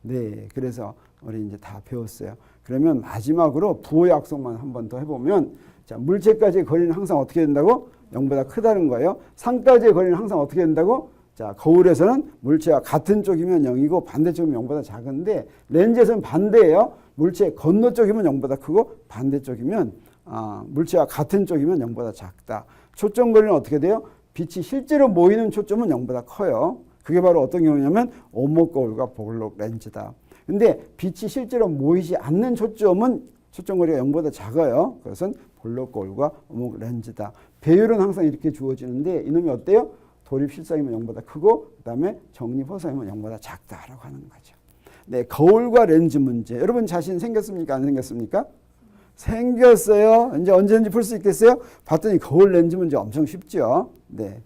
네, 그래서 우리 이제 다 배웠어요. 그러면 마지막으로 부호 약속만 한 번 더 해보면 자, 물체까지의 거리는 항상 어떻게 된다고? 0보다 크다는 거예요. 상까지의 거리는 항상 어떻게 된다고? 자, 거울에서는 물체와 같은 쪽이면 0이고 반대쪽이면 0보다 작은데 렌즈에서는 반대예요. 물체 건너쪽이면 0보다 크고 반대쪽이면 물체와 같은 쪽이면 0보다 작다. 초점 거리는 어떻게 돼요? 빛이 실제로 모이는 초점은 0보다 커요. 그게 바로 어떤 경우냐면 오목 거울과 볼록 렌즈다. 근데 빛이 실제로 모이지 않는 초점은 초점 거리가 0보다 작아요. 그것은 볼록 거울과 오목 렌즈다. 배율은 항상 이렇게 주어지는데 이놈이 어때요? 돌입 실상이면 0보다 크고 그다음에 정립 허상이면 0보다 작다라고 하는 거죠. 네, 거울과 렌즈 문제. 여러분 자신 생겼습니까? 안 생겼습니까? 생겼어요. 이제 언제든지 풀 수 있겠어요? 봤더니 거울 렌즈 문제 엄청 쉽죠. 네.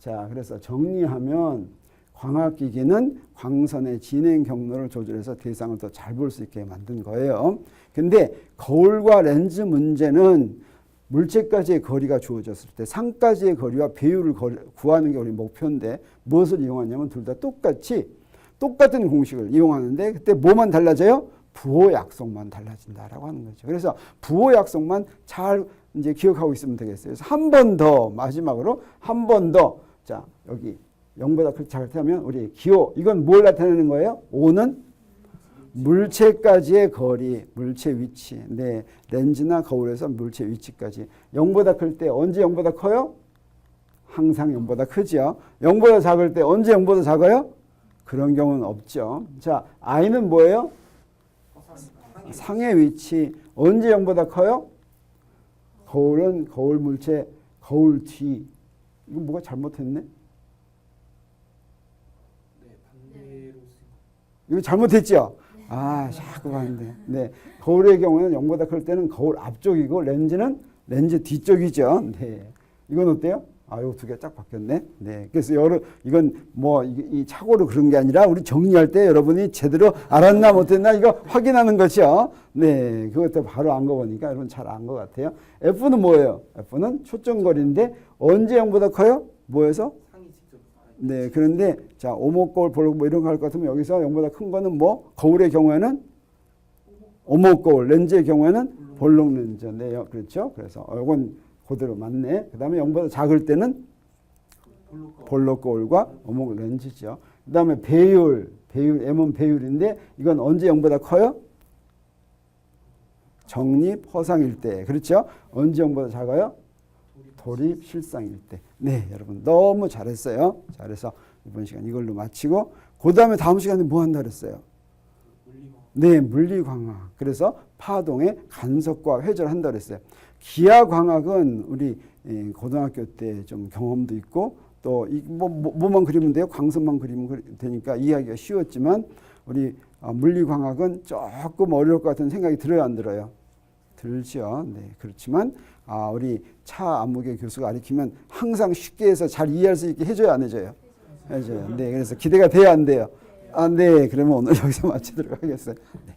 자, 그래서 정리하면 광학기기는 광선의 진행 경로를 조절해서 대상을 더 잘 볼 수 있게 만든 거예요. 근데 거울과 렌즈 문제는 물체까지의 거리가 주어졌을 때 상까지의 거리와 배율을 구하는 게 우리 목표인데 무엇을 이용하냐면 둘 다 똑같은 공식을 이용하는데 그때 뭐만 달라져요? 부호 약속만 달라진다라고 하는 거죠. 그래서 부호 약속만 잘 이제 기억하고 있으면 되겠어요. 그래서 한 번 더 마지막으로 한 번 더 자 여기 0보다 크게 작다면 우리 기호 이건 뭘 나타내는 거예요? 5는 물체까지의 거리, 물체 위치. 네, 렌즈나 거울에서 물체 위치까지. 0보다 클 때 언제 0보다 커요? 항상 0보다 크죠. 0보다 작을 때 언제 0보다 작아요? 그런 경우는 없죠. 자, I는 뭐예요? 상의 위치. 언제 0보다 커요? 거울은 거울 물체, 거울 뒤. 이거 뭐가 잘못했네? 이거 잘못했죠? 자꾸 가는데. 네. 거울의 경우는 0보다 클 때는 거울 앞쪽이고 렌즈는 렌즈 뒤쪽이죠. 네. 이건 어때요? 이거 2개 쫙 바뀌었네. 네. 그래서 이건 뭐 이 착오로 그런 게 아니라 우리 정리할 때 여러분이 제대로 알았나 못했나 이거 확인하는 거죠. 네. 그것도 바로 안 거 보니까 여러분 잘 안 것 같아요. F는 뭐예요? F는 초점거리인데 언제 0보다 커요? 뭐에서? 네, 그런데 자 오목 거울 볼록 뭐 이런 거 할 것 같으면 여기서 0보다 큰 거는 뭐 거울의 경우에는 오목 거울, 렌즈의 경우에는 볼록 렌즈. 네, 그렇죠. 그래서 이건 그대로 맞네. 그다음에 0보다 작을 때는 볼록 거울과 오목 렌즈죠. 그다음에 배율 M은 배율인데 이건 언제 0보다 커요? 정립 허상일 때. 그렇죠? 언제 0보다 작아요? 돌입 실상일 때. 네, 여러분 너무 잘했어요. 잘해서 이번 시간 이걸로 마치고 그 다음에 다음 시간에 뭐 한다 그랬어요? 네, 물리광학. 그래서 파동의 간섭과 회전을 한다 그랬어요. 기하광학은 우리 고등학교 때 좀 경험도 있고 또 뭐만 그리면 돼요? 광선만 그리면 되니까 이해하기가 쉬웠지만 우리 물리광학은 조금 어려울 것 같은 생각이 들어요, 안 들어요? 들죠. 네, 그렇지만 우리 차 안무계 교수가 가르치면 항상 쉽게 해서 잘 이해할 수 있게 해줘야 안 해줘요? 해줘요. 네, 그래서 기대가 돼야 안 돼요? 네, 그러면 오늘 여기서 마치도록 하겠어요. 네.